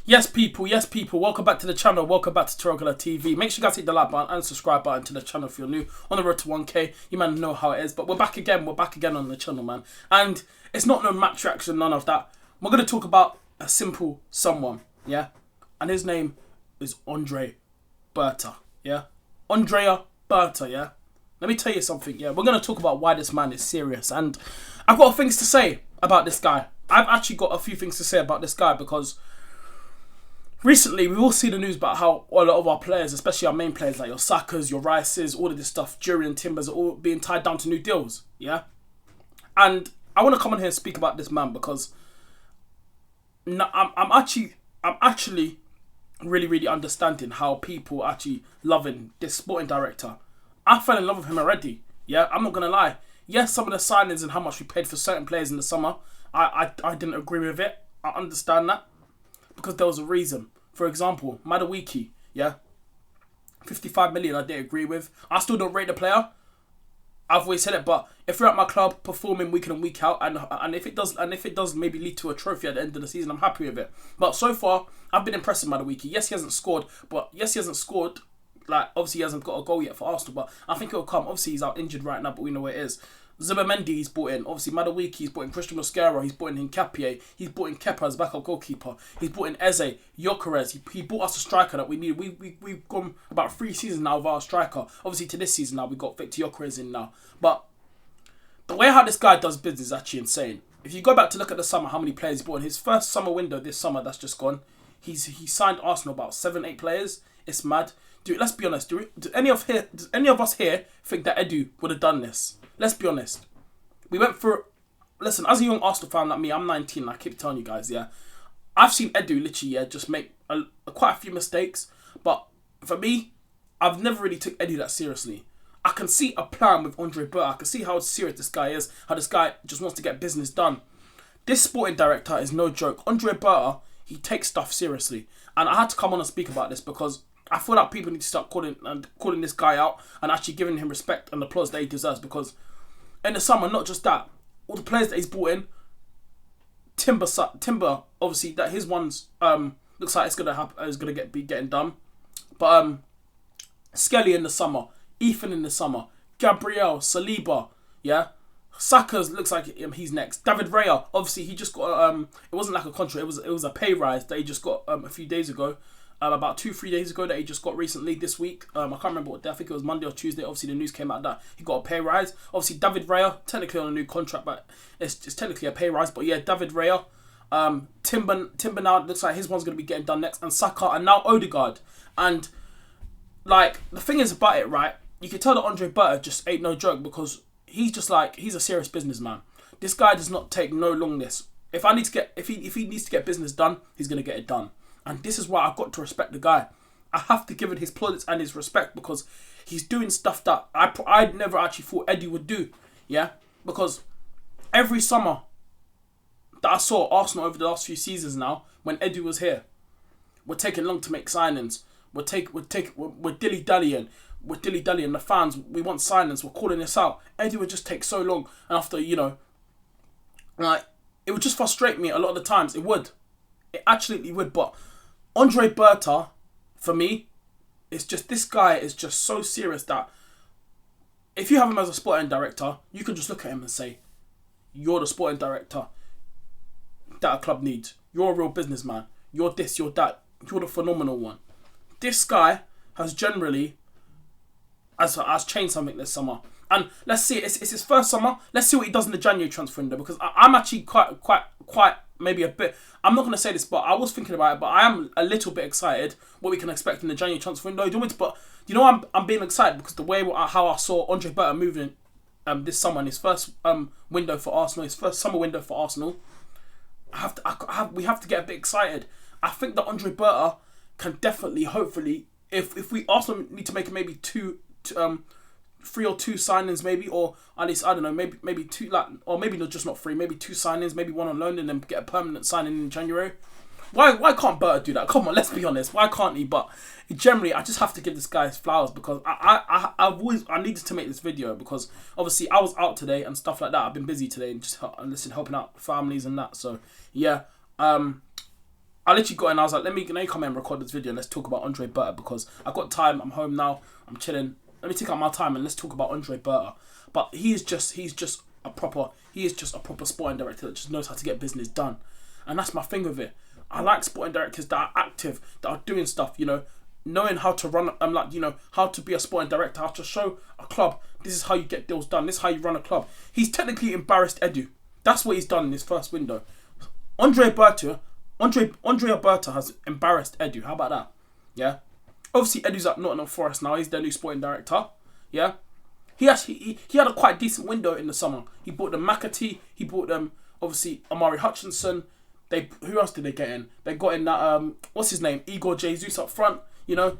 Yes, people, welcome back to the channel, welcome back to TyrellgunnerTV. Make sure you guys hit the like button and subscribe button to the channel if you're new. On the road to 1k, you man know how it is, but we're back again on the channel, man. And it's not no match reaction, none of that. We're going to talk about a simple someone, yeah? And his name is Berta, yeah? Andrea Berta, yeah? Let me tell you something, yeah? We're going to talk about why this man is serious, and I've got things to say about this guy. I've actually got a few things to say about this guy because recently, we've all seen the news about how a lot of our players, especially our main players like your Sakas, your Rices, all of this stuff, Jury and Timbers, are all being tied down to new deals, yeah? And I want to come on here and speak about this man because I'm actually really understanding how people are actually loving this sporting director. I fell in love with him already, yeah? I'm not going to lie. Yes, some of the signings and how much we paid for certain players in the summer, I didn't agree with it. I understand that. Because there was a reason. For example, Madawiki, yeah? 55 million I didn't agree with. I still don't rate the player. I've always said it, but if you're at my club performing week in and week out, and if it does maybe lead to a trophy at the end of the season, I'm happy with it. But so far, I've been impressed with Madawiki. Yes, he hasn't scored, like, obviously he hasn't got a goal yet for Arsenal, but I think it'll come. Obviously, he's out injured right now, but we know where it is. Zubimendi he's brought in. Obviously, Madawiki, he's brought in Christian Mosquera, he's brought in Hincapié, he's brought in Kepa as backup goalkeeper, he's brought in Eze, Gyökeres, he brought us a striker that we need. We've gone about 3 seasons now with our striker. Obviously, to this season now, we've got Victor Gyökeres in now. But the way how this guy does business is actually insane. If you go back to look at the summer, how many players he brought in, his first summer window this summer that's just gone, he signed Arsenal about 7-8 players. It's mad. Dude, let's be honest. Does any of us here think that Edu would have done this? Let's be honest. We went through... Listen, as a young Arsenal fan like me, I'm 19, I keep telling you guys, yeah. I've seen Edu literally, yeah, just make quite a few mistakes. But for me, I've never really took Edu that seriously. I can see a plan with Andre Berta. I can see how serious this guy is, how this guy just wants to get business done. This sporting director is no joke. Andre Berta, he takes stuff seriously. And I had to come on and speak about this because I feel like people need to start calling this guy out and actually giving him respect and applause that he deserves, because in the summer, not just that, all the players that he's brought in, Timber, obviously that his ones looks like it's gonna happen, be getting done, but Skelly in the summer, Ethan in the summer, Gabriel, Saliba, yeah, Saka's looks like he's next. David Raya, obviously he just got it wasn't like a contract, it was a pay rise that he just got a few days ago. About 2-3 days ago that he just got recently this week. I can't remember what day. I think it was Monday or Tuesday. Obviously, the news came out that he got a pay rise. Obviously, David Raya, technically on a new contract, but it's technically a pay rise. But yeah, David Raya. Timber now looks like his one's going to be getting done next. And Saka and now Odegaard. And like, the thing is about it, right? You can tell that Andre Berta just ain't no joke because he's just like, he's a serious businessman. This guy does not take no longness. If he needs to get business done, he's going to get it done. And this is why I've got to respect the guy. I have to give it his plaudits and his respect because he's doing stuff that I'd never actually thought Eddie would do. Yeah? Because every summer that I saw Arsenal over the last few seasons now, when Eddie was here, we're taking long to make signings. We're dilly-dallying. We're dilly-dallying. The fans, we want signings. We're calling this out. Eddie would just take so long. And after, like, it would just frustrate me a lot of the times. It would. It absolutely would. But Andre Berta, for me, it's just, this guy is just so serious that if you have him as a sporting director, you can just look at him and say, you're the sporting director that a club needs. You're a real businessman. You're this, you're that. You're the phenomenal one. This guy has generally has changed something this summer. And let's see, it's his first summer. Let's see what he does in the January transfer window, because I'm actually quite maybe a bit, I'm not going to say this, but I was thinking about it, but I am a little bit excited what we can expect in the January transfer window. But you know, I'm being excited because the way how I saw Andre Berta moving this summer in his first window for Arsenal, his first summer window for Arsenal, we have to get a bit excited. I think that Andre Berta can definitely, hopefully, if we also need to make maybe 3 or 2 signings, maybe, or at least, I don't know, maybe 2, like, or maybe not 3, maybe 2 signings, maybe 1 on loan, and then get a permanent signing in January. Why can't Berta do that? Come on, let's be honest. Why can't he? But generally, I just have to give this guy his flowers because I needed to make this video because obviously I was out today and stuff like that. I've been busy today and just helping out families and that. So yeah, I literally got in. I was like, let me come in and record this video. Let's talk about Andre Berta because I got time. I'm home now. I'm chilling. Let me take out my time and let's talk about Andre Berta. But he is just a proper sporting director that just knows how to get business done, and that's my thing with it. I like sporting directors that are active, that are doing stuff. You know, knowing how to run. How to be a sporting director, how to show a club this is how you get deals done. This is how you run a club. He's technically embarrassed Edu. That's what he's done in his first window. Andre Berta has embarrassed Edu. How about that? Yeah. Obviously, Edu's at Nottingham Forest now. He's their new sporting director. Yeah. He had a quite decent window in the summer. He bought them McAtee. He bought them, obviously, Amari Hutchinson. Who else did they get in? They got in that, what's his name? Igor Jesus up front, you know.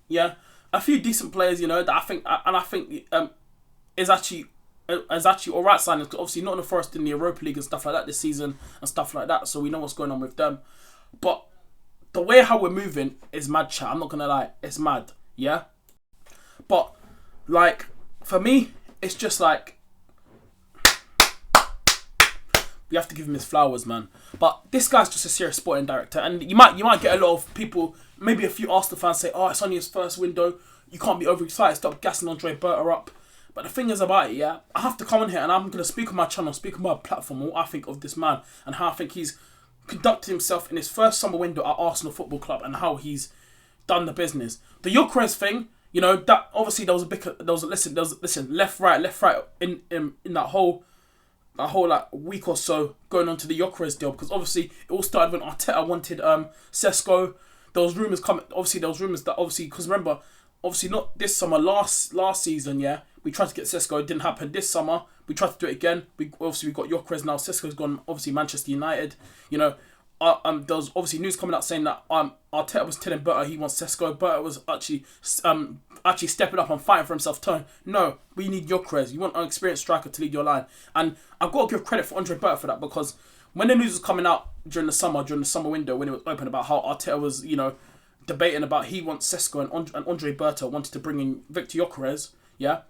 Yeah. A few decent players, you know, that I think is actually alright signings. Obviously, Nottingham Forest in the Europa League and stuff like that this season and stuff like that. So we know what's going on with them. But the way how we're moving is mad, chat. I'm not going to lie. It's mad. Yeah. But, like, for me, it's just like, we have to give him his flowers, man. But this guy's just a serious sporting director. And you might get a lot of people, maybe a few Arsenal fans say, oh, it's only his first window. You can't be overexcited. Stop gassing Andre Berta up. But the thing is about it, yeah, I have to come on here and I'm going to speak on my channel, speak on my platform, what I think of this man and how I think he's conducted himself in his first summer window at Arsenal Football Club and how he's done the business. The Gyökeres thing, you know, that obviously there was left, right in that whole like week or so going on to the Gyökeres deal, because obviously it all started when Arteta wanted Sesko. There was rumours coming. Obviously there was rumours that because remember, obviously not this summer, last season, yeah, we tried to get Sesko. It didn't happen this summer. We tried to do it again. We got Gyökeres now. Sesko's gone. Obviously Manchester United. You know, there was obviously news coming out saying that Arteta was telling Berta he wants Sesko. Berta was actually stepping up and fighting for himself. No, we need Gyökeres. You want an experienced striker to lead your line, and I've got to give credit for Andre Berta for that, because when the news was coming out during the summer window when it was open about how Arteta was, you know, debating about he wants Sesko and Andre Berta wanted to bring in Victor Gyökeres, yeah.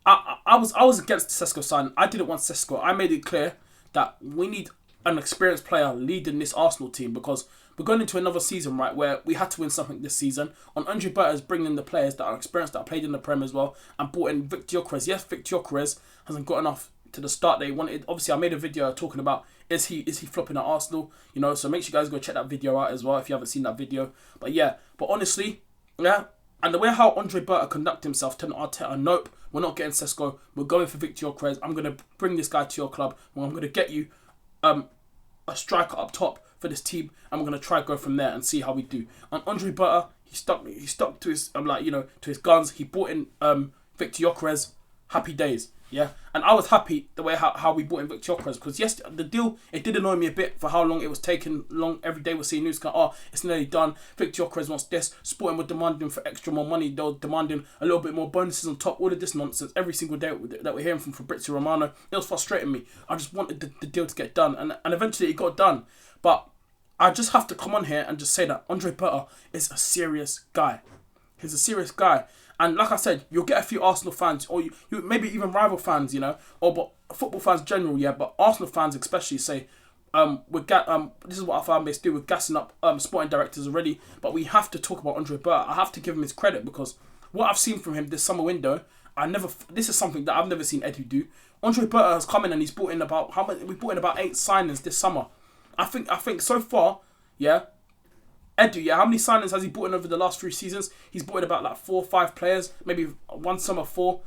I was against the Sesko sign. I didn't want Sesko. I made it clear that we need an experienced player leading this Arsenal team, because we're going into another season, right, where we had to win something this season. On Andre Berta is bringing in the players that are experienced, that are played in the Prem as well, and brought in Victor Gyökeres. Yes, Victor Gyökeres hasn't got enough to the start they wanted. Obviously, I made a video talking about is he flopping at Arsenal, you know, so make sure you guys go check that video out as well if you haven't seen that video. But yeah, honestly, yeah, and the way how Andre Berta conducted himself, telling Arteta, nope, we're not getting Sesko, we're going for Victor Gyökeres. I'm going to bring this guy to your club, and I'm going to get you a striker up top for this team, and we're going to try to go from there and see how we do. And Andre Berta, he stuck to his to his guns. He brought in Victor Gyökeres. Happy days. Yeah, and I was happy the way how we bought in Victor Gyökeres, because yes, the deal, it did annoy me a bit for how long it was taking long. Every day we're seeing news going, oh, it's nearly done. Victor Gyökeres wants this. Sporting were demanding for extra more money. They were demanding a little bit more bonuses on top. All of this nonsense every single day that we're hearing from Fabrizio Romano. It was frustrating me. I just wanted the deal to get done, and eventually it got done. But I just have to come on here and just say that Andre Berta is a serious guy. He's a serious guy. And like I said, you'll get a few Arsenal fans, or you maybe even rival fans, you know, but football fans in general, yeah, but Arsenal fans especially say, this is what our fan base do, we're gassing up sporting directors already, but we have to talk about Andre Berta. I have to give him his credit, because what I've seen from him this summer window, this is something that I've never seen Edu do. Andre Berta has come in and he's brought in about, how many? We brought in about 8 signings this summer. I think so far, yeah, Edu, yeah, how many signings has he brought in over the last 3 seasons? He's brought in about like 4 or 5 players, maybe one summer 4.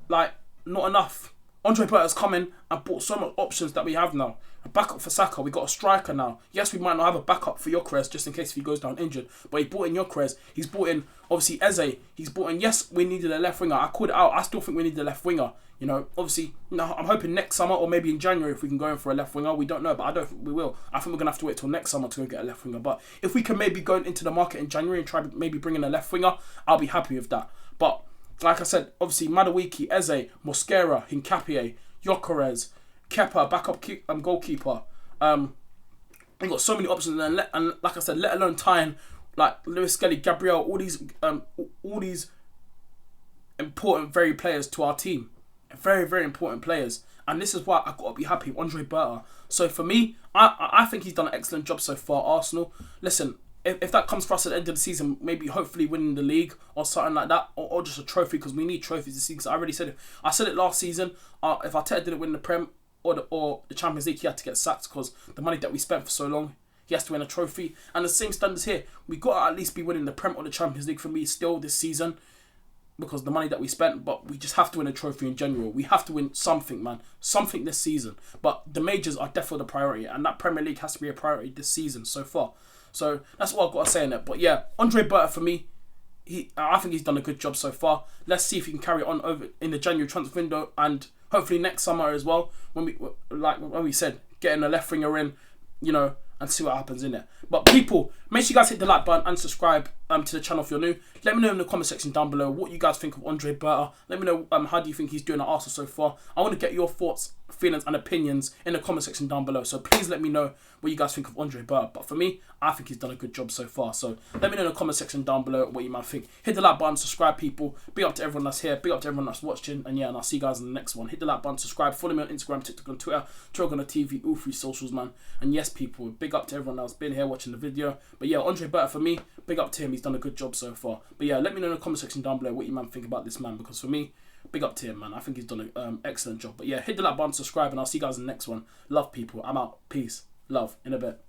Like, not enough. Andre Berta's come in and brought so much options that we have now. A backup for Saka, we got a striker now. Yes, we might not have a backup for Gyökeres just in case if he goes down injured, but he brought in Gyökeres. He's brought in, obviously, Eze. He's brought in, yes, we needed a left winger. I called it out. I still think we need a left winger. You know, obviously, I'm hoping next summer or maybe in January if we can go in for a left winger. We don't know, but I don't think we will. I think we're going to have to wait till next summer to go get a left winger. But if we can maybe go into the market in January and try maybe bring in a left winger, I'll be happy with that. But like I said, obviously, Madueke, Eze, Mosquera, Hincapié, Gyökeres, Kepa, backup goalkeeper. We've got so many options, and like I said, let alone tying like Lewis Skelly, Gabriel, all these important, very players to our team. Very, very important players. And this is why I've got to be happy with Andre Berta. So for me, I think he's done an excellent job so far, Arsenal. Listen, if that comes for us at the end of the season, maybe hopefully winning the league or something like that, or just a trophy, because we need trophies this season. So I already said it. I said it last season. If Arteta didn't win the Prem or the Champions League, he had to get sacked because the money that we spent for so long, he has to win a trophy. And the same standards here. We got to at least be winning the Prem or the Champions League for me still this season, because the money that we spent, but we just have to win a trophy in general. We have to win something, man. Something this season. But the majors are definitely the priority, and that Premier League has to be a priority this season so far. So that's what I've got to say in it. But yeah, Andre Berta for me, I think he's done a good job so far. Let's see if he can carry on over in the January transfer window, and hopefully next summer as well, when we said, getting a left winger in, you know, and see what happens in it. But people, make sure you guys hit the like button and subscribe to the channel if you're new. Let me know in the comment section down below what you guys think of Andre Berta. Let me know how do you think he's doing at Arsenal so far. I want to get your thoughts, feelings and opinions in the comment section down below. So please let me know what you guys think of Andre Berta. But for me, I think he's done a good job so far. So let me know in the comment section down below what you might think. Hit the like button, subscribe people. Big up to everyone that's here. Big up to everyone that's watching. And yeah, and I'll see you guys in the next one. Hit the like button, subscribe. Follow me on Instagram, TikTok and Twitter. TyrellgunnerTV, all 3 socials, man. And yes, people, big up to everyone that's been here watching the video. But yeah, Andre Berta for me, big up to him. He's done a good job so far. But yeah, let me know in the comment section down below what you man think about this man, because for me, big up to him, man. I think he's done an excellent job. But yeah, hit the like button, subscribe, and I'll see you guys in the next one. Love, people. I'm out. Peace. Love. In a bit.